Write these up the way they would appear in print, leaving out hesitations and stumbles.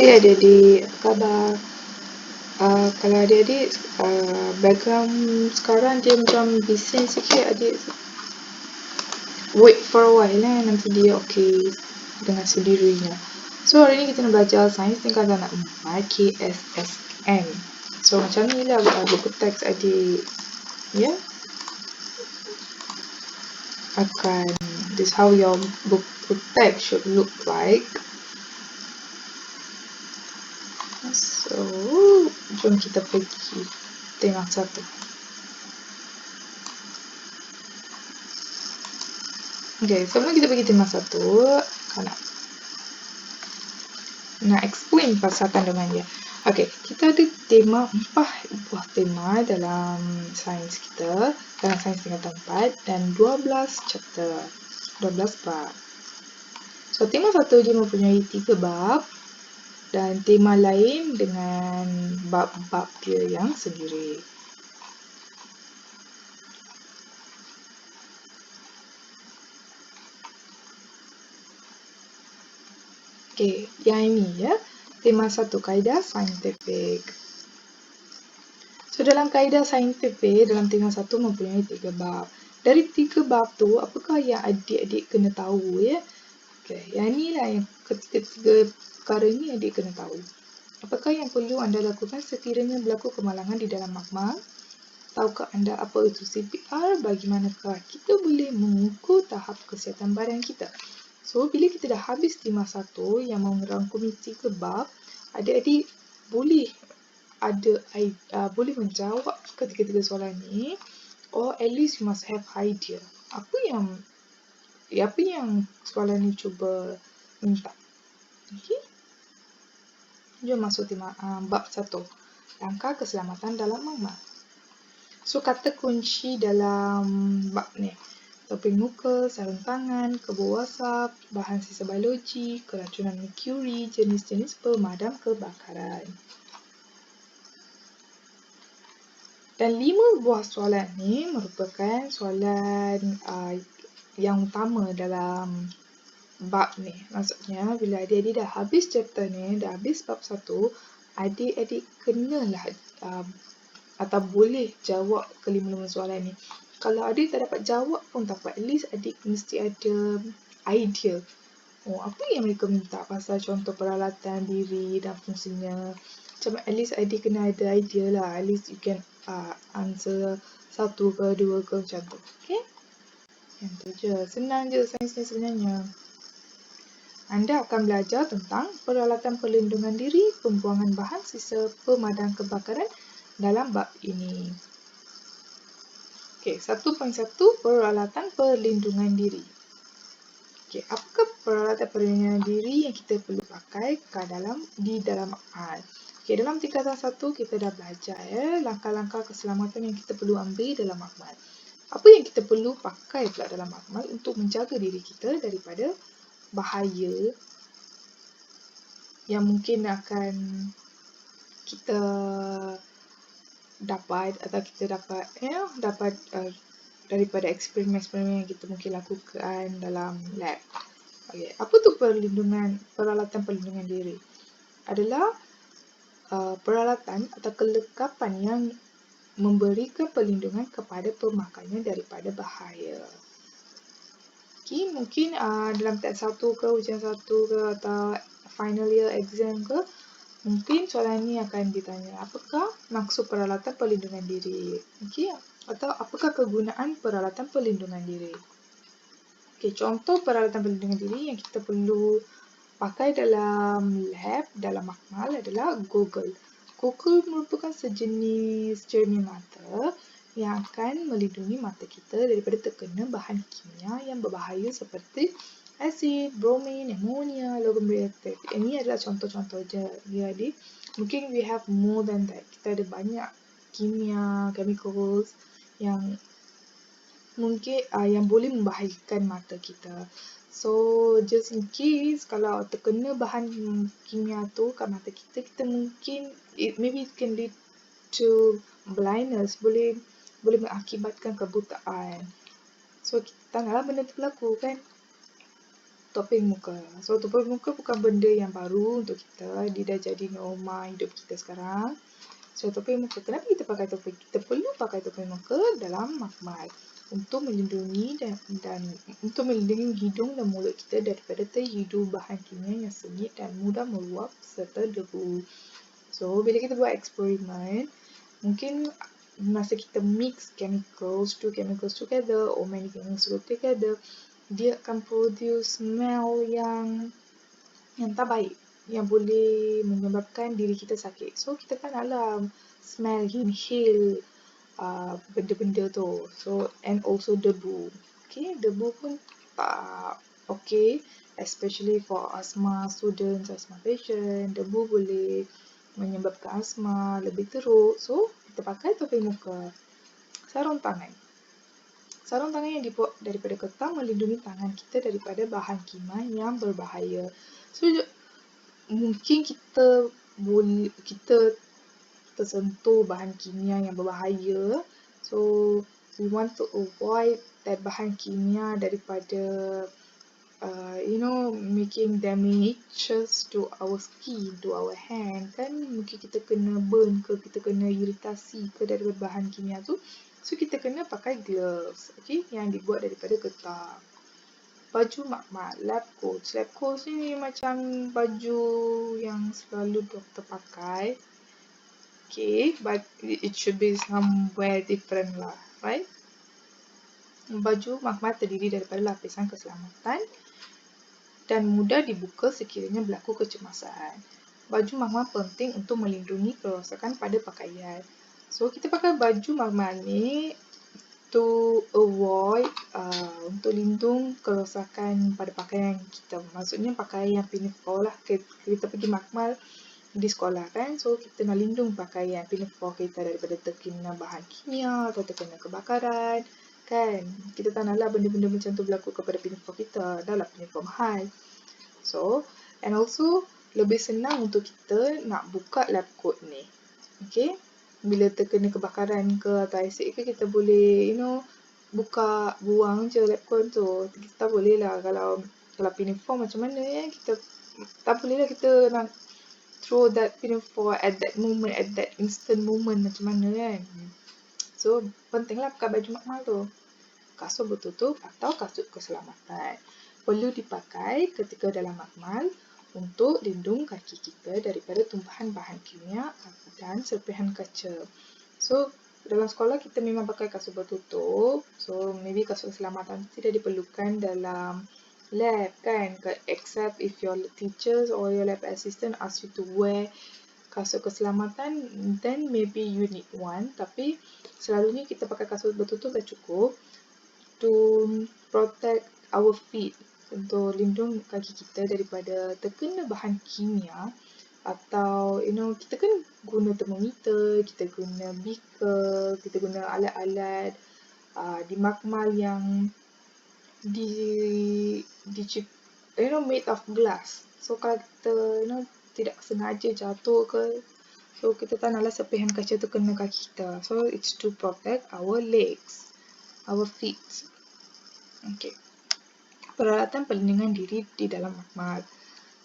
Hai adik-adik, apa khabar? Kalau adik-adik background sekarang dia macam bising sikit, adik wait for a while nanti dia okey dengan sendirinya. So hari ni kita nak belajar sains tingkatan 4 KSSM. So macam ni lah buku teks adik, ya. This is how your book text should look like. So, jom kita pergi tema 1. Okay, sebelum kita pergi tema 1, nak explain pasal kandungan dia. Okay, kita ada 4 buah tema dalam sains kita, dalam sains tingkatan 4 dan 12 chapter, 12 bab. So, tema 1 dia mempunyai 3 bab dan tema lain dengan bab-bab dia yang sendiri. Okay, yang ini ya, tema 1 kaedah saintifik. So dalam kaedah saintifik, dalam tema 1 mempunyai 3 bab. Dari 3 bab tu, apakah yang adik-adik kena tahu ya? Okay, yang inilah yang ketiga perkara ini adik kena tahu. Apakah yang perlu anda lakukan sekiranya berlaku kemalangan di dalam makmal? Tahukah anda apa itu CPR? Bagaimanakah kita boleh mengukur tahap kesihatan badan kita? So, bila kita dah habis tema 1 yang merangkumi 3 bab, adik-adik boleh boleh menjawab ketiga-tiga soalan ni, or at least you must have idea. Apa yang soalan ni cuba minta? Okay? Jom masuk tema bab 1. Langkah keselamatan dalam makmal. So, kata kunci dalam bab ni, topeng muka, sarung tangan, kebor asap, bahan sisa biologi, keracunan merkuri, jenis-jenis pemadam kebakaran. Dan 5 buah soalan ni merupakan soalan yang utama dalam bab ni. Maksudnya, bila adik-adik dah habis chapter ni, dah habis bab 1, adik-adik kenalah atau boleh jawab ke-5 soalan ni. Kalau adik tak dapat jawab pun tak apa, at least adik mesti ada idea. Apa yang mereka minta pasal contoh peralatan diri dan fungsinya. Macam at least adik kena ada idea lah. At least you can answer 1 ke 2 ke macam tu. Okay? Yang tu je. Senang je sains ni sebenarnya. Anda akan belajar tentang peralatan perlindungan diri, pembuangan bahan sisa pemadam kebakaran dalam bab ini. Okay, 1.1 peralatan perlindungan diri. Okay, apakah peralatan perlindungan diri yang kita perlu pakai di dalam makmal? Okay, dalam tingkatan 1 kita dah belajar langkah-langkah keselamatan yang kita perlu ambil dalam makmal. Apa yang kita perlu pakai pula dalam makmal untuk menjaga diri kita daripada bahaya yang mungkin akan kita dapat daripada eksperimen-eksperimen yang kita mungkin lakukan dalam lab. Okay. Apa tu peralatan perlindungan diri? Adalah peralatan atau kelengkapan yang memberikan perlindungan kepada pemakainya daripada bahaya. Okay, mungkin dalam teks 1 ke, ujian 1 ke, atau final year exam ke, mungkin soalan ni akan ditanya, apakah maksud peralatan perlindungan diri? Okay, atau apakah kegunaan peralatan perlindungan diri? Okay, contoh peralatan perlindungan diri yang kita perlu pakai dalam lab, dalam makmal adalah goggle. Goggle merupakan sejenis cermin mata yang akan melindungi mata kita daripada terkena bahan kimia yang berbahaya seperti asid, bromin, amonia, logam reaktif. Ini adalah contoh-contoh je. Jadi, mungkin we have more than that. Kita ada banyak kimia, chemicals yang mungkin yang boleh membahayakan mata kita. So, just in case kalau terkena bahan kimia tu kat mata kita, kita mungkin maybe it can lead to blindness, boleh mengakibatkan kebutaan. So, kita tak naklah benda tu berlaku kan? topeng muka. So topeng muka bukan benda yang baru untuk kita, dia dah jadi norma hidup kita sekarang. So topeng muka, kenapa kita pakai topeng? Kita perlu pakai topeng muka dalam makmal untuk melindungi dan untuk melindungi hidung dan mulut kita daripada terhidu bahan kimia yang sengit dan mudah meluap serta debu. So bila kita buat eksperimen, mungkin masa kita mix two chemicals together or many chemicals together, dia akan produce smell yang tak baik, yang boleh menyebabkan diri kita sakit. So kita tak naklah smell, inhale benda-benda tu. So and also debu. Okay, debu pun tak okay, especially for asthma students, asthma patient. Debu boleh menyebabkan asma lebih teruk. So kita pakai topeng muka. Sarung tangan. Sarung tangan yang dibuat daripada kertas melindungi tangan kita daripada bahan kimia yang berbahaya. So mungkin kita tersentuh bahan kimia yang berbahaya. So we want to avoid that bahan kimia daripada making damages to our skin, to our hand. Kan mungkin kita kena burn ke, kita kena iritasi ke daripada bahan kimia tu. So kita kena pakai gloves, okay, yang dibuat daripada getah. Baju makmal, lab coats. Lab coats ni macam baju yang selalu doktor pakai. Okay, but it should be somewhere different lah, right? Baju makmal terdiri daripada lapisan keselamatan dan mudah dibuka sekiranya berlaku kecemasan. Baju makmal penting untuk melindungi kerosakan pada pakaian. So kita pakai baju makmal ni to avoid untuk lindung kerosakan pada pakaian kita. Maksudnya pakaian pinafore lah. Kita pergi makmal di sekolah kan, so kita nak lindung pakaian pinafore kita daripada terkena bahan kimia atau terkena kebakaran kan. Kita tak naklah benda-benda macam tu berlaku kepada pinafore kita. Dah lah pinafore mahal. So and also lebih senang untuk kita nak buka lab coat ni. Okay, bila terkena kebakaran ke atau asid ke, kita boleh buka, buang je lab coat tu. Kita tak boleh lah kalau pinafore macam mana kita tak boleh lah kita nak throw that pinafore at that moment, at that instant moment macam mana kan. So pentinglah pakai baju makmal tu. Kasut bertutup atau kasut keselamatan perlu dipakai ketika dalam makmal untuk lindung kaki kita daripada tumpahan bahan kimia dan serpihan kaca. So dalam sekolah kita memang pakai kasut bertutup. So maybe kasut keselamatan tidak diperlukan dalam lab kan, except if your teachers or your lab assistant ask you to wear kasut keselamatan, then maybe you need one. Tapi selalunya kita pakai kasut bertutup dah cukup to protect our feet, untuk lindung kaki kita daripada terkena bahan kimia. Atau kita kan guna termometer, kita guna beaker, kita guna alat-alat di makmal yang made of glass. So kalau kita tidak sengaja jatuh ke, so kita tak naklah serpihan kaca tu kena kaki kita. So it's to protect our legs, our feet. Okay. Peralatan perlindungan diri di dalam makmal.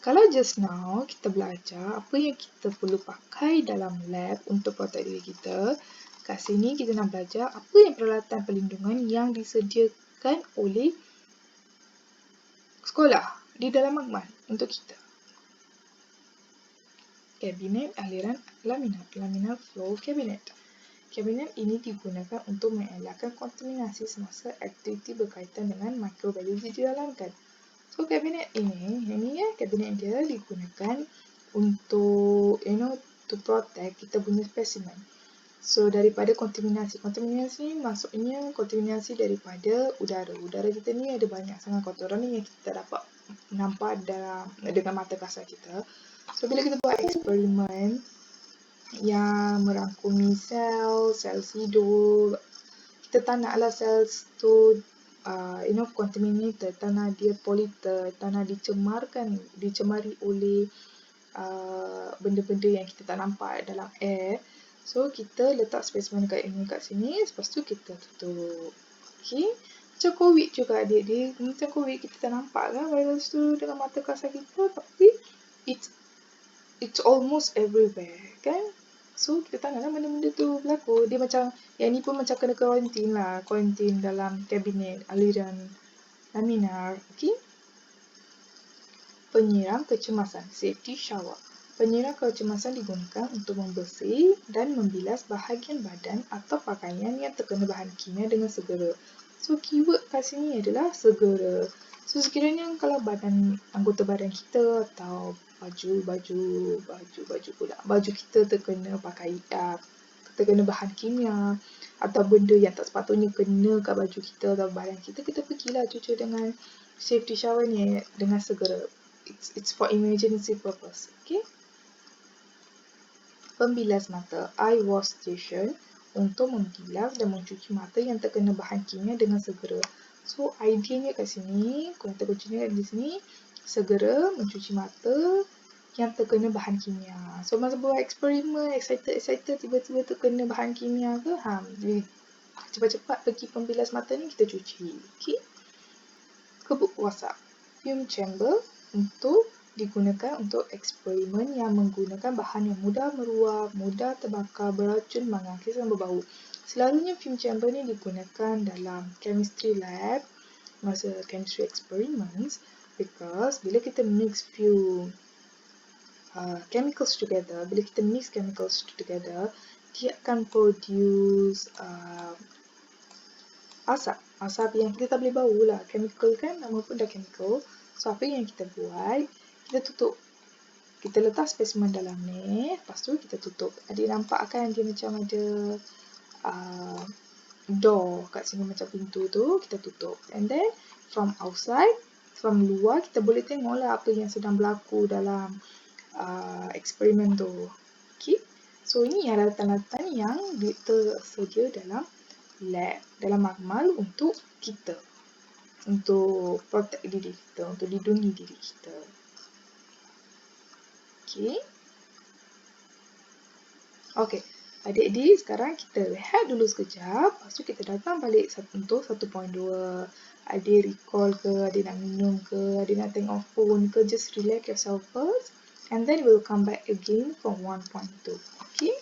Kalau just now kita belajar apa yang kita perlu pakai dalam lab untuk protect diri kita, kat sini kita nak belajar apa yang peralatan perlindungan yang disediakan oleh sekolah di dalam makmal untuk kita. Kabinet aliran laminat, laminar flow cabinet. Kabinet ini digunakan untuk mengelakkan kontaminasi semasa aktiviti berkaitan dengan mikrobiologi dijalankan. So kabinet ini kabinet dia digunakan untuk to protect kita punya spesimen. So daripada kontaminasi. Kontaminasi maksudnya kontaminasi daripada udara. Udara kita ni ada banyak sangat kotoran yang kita dapat nampak dengan mata kasar kita. So bila kita buat eksperimen yang merangkumi sel hidup, kita tak naklah sel tu contaminated, tak nak dia polluted, tak nak dicemari oleh benda-benda yang kita tak nampak dalam air. So kita letak spesimen kat sini, lepas tu kita tutup. Okay, Macam COVID juga adik-adik. Macam COVID kita tak nampak kan virus tu dengan mata kasar kita, tapi it's almost everywhere kan. So kita tak nak benda-benda tu berlaku. Dia macam, yang ni pun macam kena quarantine lah. Quarantine dalam kabinet aliran laminar. Okay. Penyiram kecemasan, safety shower. Penyiram kecemasan digunakan untuk membersih dan membilas bahagian badan atau pakaian yang terkena bahan kimia dengan segera. So keyword kat sini adalah segera. So sekiranya kalau anggota badan kita atau baju kita terkena bahan kimia atau benda yang tak sepatutnya kena kat baju kita atau badan kita, kita pergilah cuci dengan safety shower ni dengan segera. It's for emergency purpose. Okay. Pembilas mata, eye wash station, untuk membilas dan mencuci mata yang terkena bahan kimia dengan segera. So ideanya kat sini, kata kuncinya di sini, segera mencuci mata yang terkena bahan kimia. So masa buat eksperimen, excited tiba-tiba terkena bahan kimia ke, cepat-cepat pergi pembilas mata ni kita cuci. Okay. Kebuk wasap, fume chamber, untuk digunakan untuk eksperimen yang menggunakan bahan yang mudah meruap, mudah terbakar, beracun, mengakis dan berbau. Selalunya fume chamber ni digunakan dalam chemistry lab, masa chemistry experiments, because bila kita mix few chemicals together, dia akan produce asap yang kita tak boleh bau lah. Chemical kan, nama pun dah chemical. So apa yang kita buat, kita tutup, kita letak spesimen dalam ni, lepas tu kita tutup. Adik nampak kan dia macam ada door kat sini, macam pintu tu kita tutup. And then from outside, from luar, kita boleh tengok lah apa yang sedang berlaku dalam eksperimen tu. Okay. So ini alatan-alatan yang tersedia dalam lab, dalam makmal untuk kita, untuk protect diri kita, untuk lindungi diri kita. Okay. Okay. Adik-adik, sekarang kita rehat dulu sekejap. Lepas tu kita datang balik untuk 1.2. Adik recall ke, adik nak minum ke, adik nak tengok phone ke, just relax yourself first. And then we'll come back again from 1.2. Okay.